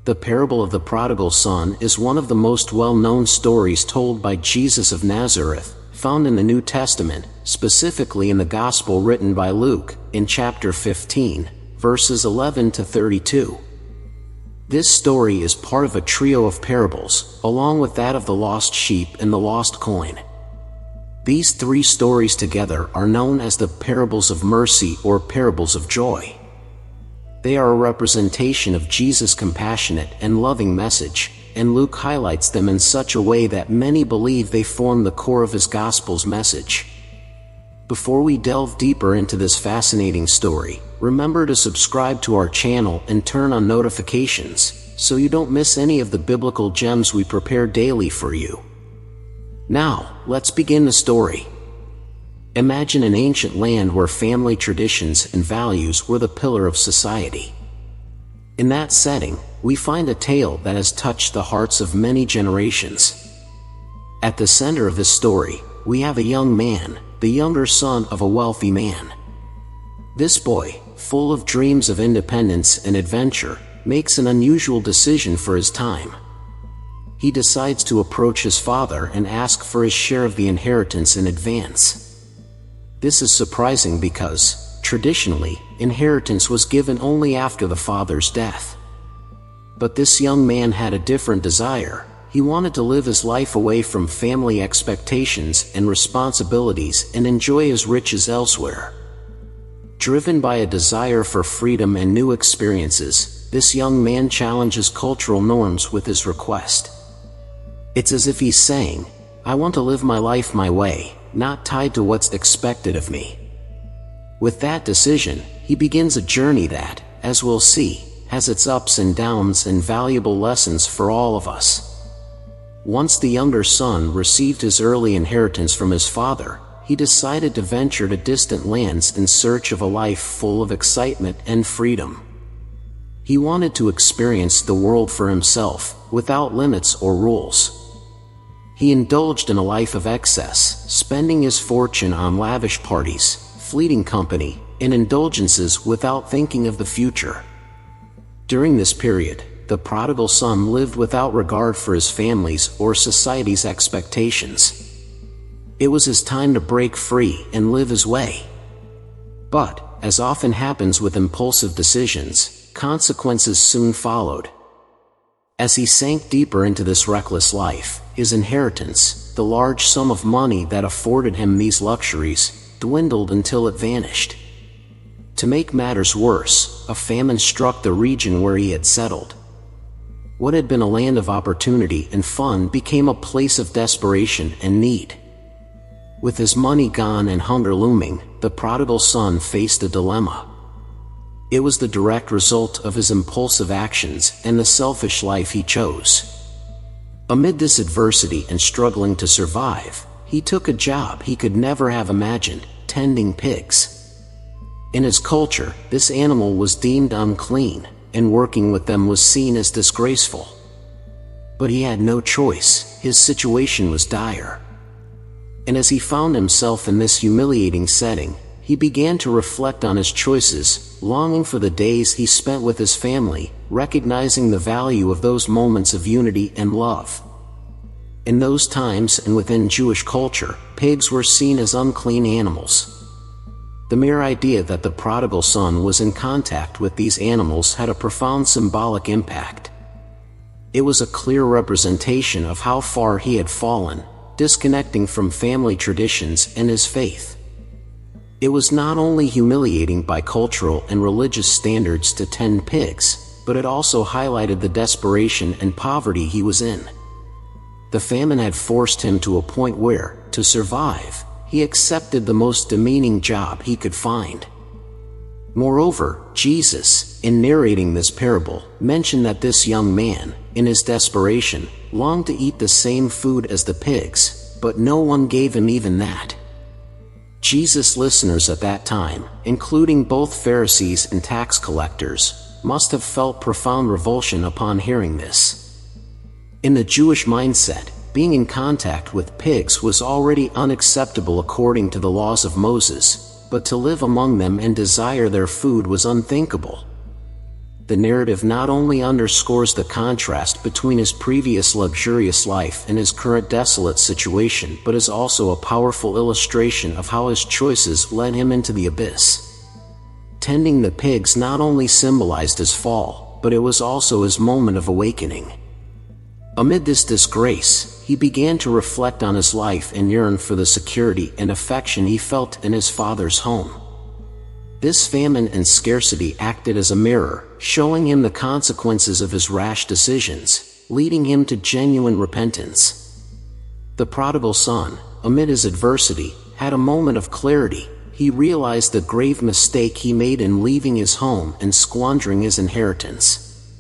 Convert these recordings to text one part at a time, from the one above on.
The parable of the prodigal son is one of the most well-known stories told by Jesus of Nazareth, found in the New Testament, specifically in the Gospel written by Luke, in chapter 15, verses 11 to 32. This story is part of a trio of parables, along with that of the lost sheep and the lost coin. These three stories together are known as the parables of mercy or parables of joy. They are a representation of Jesus' compassionate and loving message, and Luke highlights them in such a way that many believe they form the core of his Gospel's message. Before we delve deeper into this fascinating story, remember to subscribe to our channel and turn on notifications, so you don't miss any of the biblical gems we prepare daily for you. Now, let's begin the story. Imagine an ancient land where family traditions and values were the pillar of society. In that setting, we find a tale that has touched the hearts of many generations. At the center of this story, we have a young man, the younger son of a wealthy man. This boy, full of dreams of independence and adventure, makes an unusual decision for his time. He decides to approach his father and ask for his share of the inheritance in advance. This is surprising because, traditionally, inheritance was given only after the father's death. But this young man had a different desire. He wanted to live his life away from family expectations and responsibilities and enjoy his riches elsewhere. Driven by a desire for freedom and new experiences, this young man challenges cultural norms with his request. It's as if he's saying, "I want to live my life my way, not tied to what's expected of me." With that decision, he begins a journey that, as we'll see, has its ups and downs and valuable lessons for all of us. Once the younger son received his early inheritance from his father, he decided to venture to distant lands in search of a life full of excitement and freedom. He wanted to experience the world for himself, without limits or rules. He indulged in a life of excess, spending his fortune on lavish parties, fleeting company, and indulgences without thinking of the future. During this period, the prodigal son lived without regard for his family's or society's expectations. It was his time to break free and live his way. But, as often happens with impulsive decisions, consequences soon followed. As he sank deeper into this reckless life, his inheritance, the large sum of money that afforded him these luxuries, dwindled until it vanished. To make matters worse, a famine struck the region where he had settled. What had been a land of opportunity and fun became a place of desperation and need. With his money gone and hunger looming, the prodigal son faced a dilemma. It was the direct result of his impulsive actions and the selfish life he chose. Amid this adversity and struggling to survive, he took a job he could never have imagined, tending pigs. In his culture, this animal was deemed unclean, and working with them was seen as disgraceful. But he had no choice. His situation was dire. And as he found himself in this humiliating setting, he began to reflect on his choices, longing for the days he spent with his family, recognizing the value of those moments of unity and love. In those times and within Jewish culture, pigs were seen as unclean animals. The mere idea that the prodigal son was in contact with these animals had a profound symbolic impact. It was a clear representation of how far he had fallen, disconnecting from family traditions and his faith. It was not only humiliating by cultural and religious standards to tend pigs, but it also highlighted the desperation and poverty he was in. The famine had forced him to a point where, to survive, he accepted the most demeaning job he could find. Moreover, Jesus, in narrating this parable, mentioned that this young man, in his desperation, longed to eat the same food as the pigs, but no one gave him even that. Jesus' listeners at that time, including both Pharisees and tax collectors, must have felt profound revulsion upon hearing this. In the Jewish mindset, being in contact with pigs was already unacceptable according to the laws of Moses, but to live among them and desire their food was unthinkable. the narrative not only underscores the contrast between his previous luxurious life and his current desolate situation, but is also a powerful illustration of how his choices led him into the abyss. Tending the pigs not only symbolized his fall, but it was also his moment of awakening. Amid this disgrace, he began to reflect on his life and yearn for the security and affection he felt in his father's home. This famine and scarcity acted as a mirror, showing him the consequences of his rash decisions, leading him to genuine repentance. The prodigal son, amid his adversity, had a moment of clarity. He realized the grave mistake he made in leaving his home and squandering his inheritance.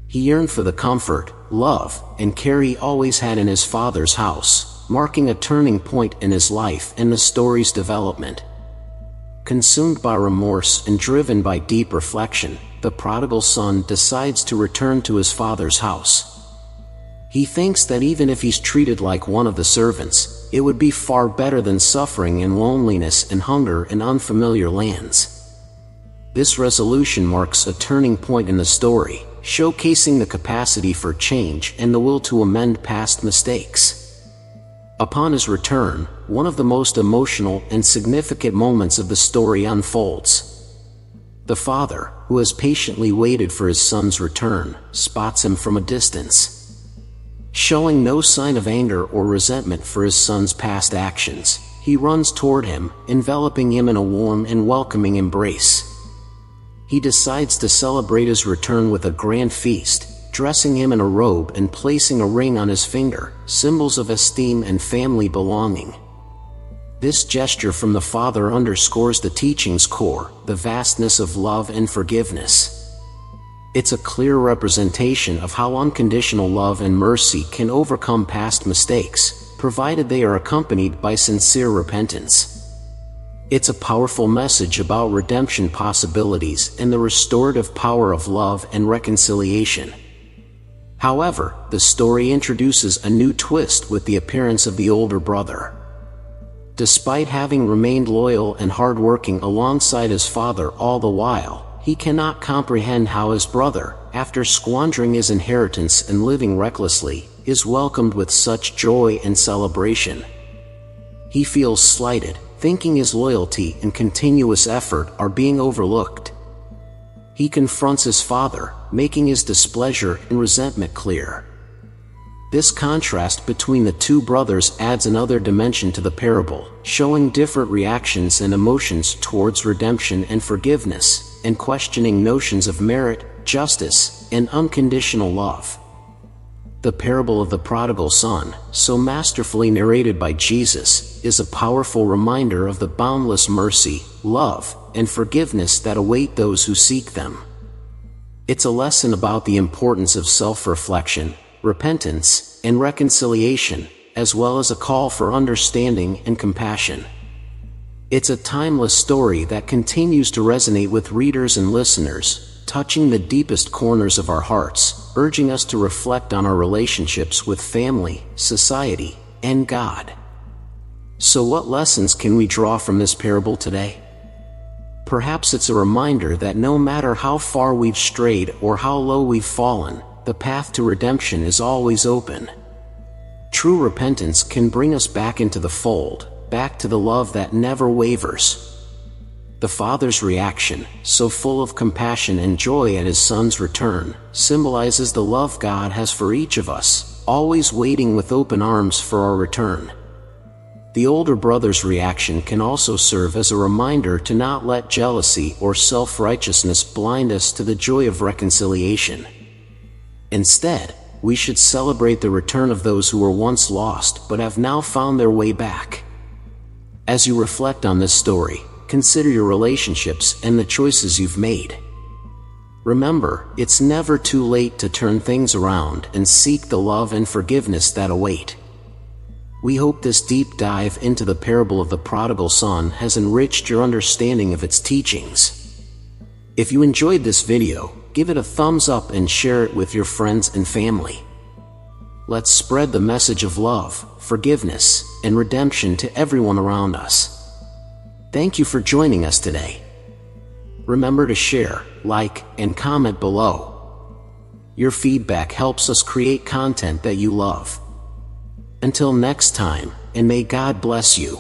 He yearned for the comfort, love, and care he always had in his father's house, marking a turning point in his life and the story's development. Consumed by remorse and driven by deep reflection, the prodigal son decides to return to his father's house. He thinks that even if he's treated like one of the servants, it would be far better than suffering in loneliness and hunger in unfamiliar lands. This resolution marks a turning point in the story, showcasing the capacity for change and the will to amend past mistakes. Upon his return, one of the most emotional and significant moments of the story unfolds. The father, who has patiently waited for his son's return, spots him from a distance. Showing no sign of anger or resentment for his son's past actions, he runs toward him, enveloping him in a warm and welcoming embrace. He decides to celebrate his return with a grand feast, dressing him in a robe and placing a ring on his finger, symbols of esteem and family belonging. This gesture from the father underscores the teaching's core, the vastness of love and forgiveness. It's a clear representation of how unconditional love and mercy can overcome past mistakes, provided they are accompanied by sincere repentance. It's a powerful message about redemption possibilities and the restorative power of love and reconciliation. However, the story introduces a new twist with the appearance of the older brother. Despite having remained loyal and hardworking alongside his father all the while, he cannot comprehend how his brother, after squandering his inheritance and living recklessly, is welcomed with such joy and celebration. He feels slighted, thinking his loyalty and continuous effort are being overlooked. He confronts his father, making his displeasure and resentment clear. This contrast between the two brothers adds another dimension to the parable, showing different reactions and emotions towards redemption and forgiveness, and questioning notions of merit, justice, and unconditional love. The parable of the prodigal son, so masterfully narrated by Jesus, is a powerful reminder of the boundless mercy, love, and forgiveness that await those who seek them. It's a lesson about the importance of self-reflection, repentance, and reconciliation, as well as a call for understanding and compassion. It's a timeless story that continues to resonate with readers and listeners, touching the deepest corners of our hearts, urging us to reflect on our relationships with family, society, and God. So what lessons can we draw from this parable today? Perhaps it's a reminder that no matter how far we've strayed or how low we've fallen, the path to redemption is always open. True repentance can bring us back into the fold, back to the love that never wavers. The father's reaction, so full of compassion and joy at his son's return, symbolizes the love God has for each of us, always waiting with open arms for our return. The older brother's reaction can also serve as a reminder to not let jealousy or self-righteousness blind us to the joy of reconciliation. Instead, we should celebrate the return of those who were once lost but have now found their way back. As you reflect on this story, consider your relationships and the choices you've made. Remember, it's never too late to turn things around and seek the love and forgiveness that await. We hope this deep dive into the parable of the prodigal son has enriched your understanding of its teachings. If you enjoyed this video, give it a thumbs up and share it with your friends and family. Let's spread the message of love, forgiveness, and redemption to everyone around us. Thank you for joining us today. remember to share, like, and comment below. Your feedback helps us create content that you love. Until next time, and may God bless you.